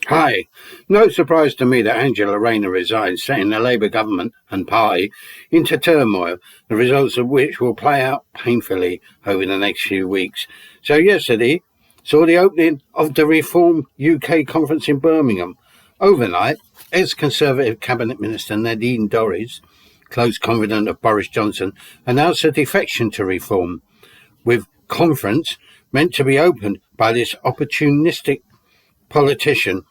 Hi. No surprise to me that Angela Rayner resigned, setting the Labour government and party into turmoil, the results of which will play out painfully over the next few weeks. So yesterday saw the opening of the Reform UK conference in Birmingham. Overnight, ex-Conservative Cabinet Minister Nadine Dorries, close confidant of Boris Johnson, announced a defection to Reform, with conference meant to be opened by this opportunistic politician.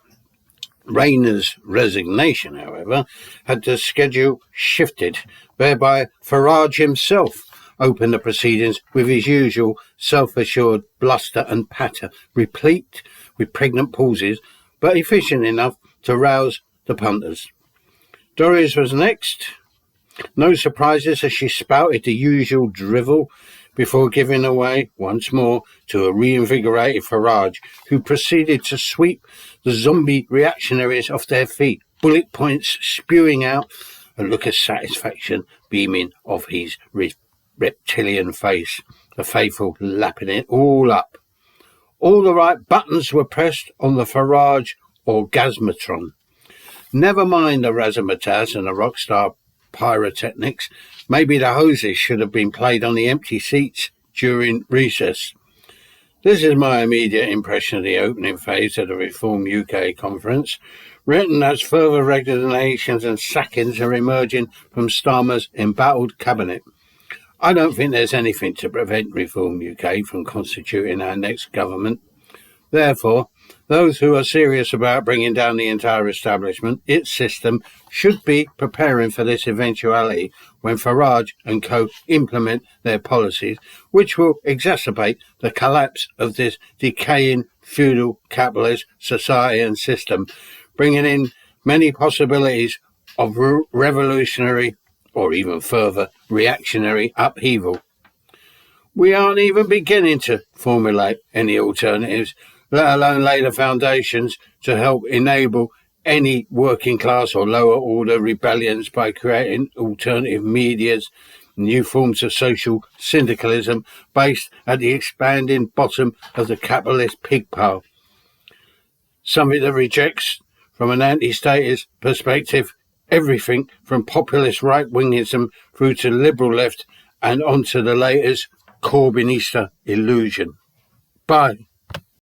Rayner's resignation, however, had the schedule shifted, whereby Farage himself opened the proceedings with his usual self-assured bluster and patter, replete with pregnant pauses, but efficient enough to rouse the punters. Dorries was next. No surprises as she spouted the usual drivel before giving away once more to a reinvigorated Farage, who proceeded to sweep the zombie reactionaries off their feet, bullet points spewing out, a look of satisfaction beaming off his reptilian face, the faithful lapping it all up. All the right buttons were pressed on the Farage orgasmatron. Never mind the razzmatazz and the rockstar pyrotechnics. Maybe the hoses should have been played on the empty seats during recess. This is my immediate impression of the opening phase of the Reform UK conference, written as further resignations and sackings are emerging from Starmer's embattled cabinet. I don't think there's anything to prevent Reform UK from constituting our next government. Therefore, those who are serious about bringing down the entire establishment, its system, should be preparing for this eventuality when Farage and co implement their policies, which will exacerbate the collapse of this decaying feudal capitalist society and system, bringing in many possibilities of revolutionary or even further reactionary upheaval. We aren't even beginning to formulate any alternatives, let alone lay the foundations to help enable any working class or lower order rebellions by creating alternative medias, new forms of social syndicalism based at the expanding bottom of the capitalist pig pile. Something that rejects, from an anti-statist perspective, everything from populist right-wingism through to liberal left and onto the latest Corbynista illusion. Bye.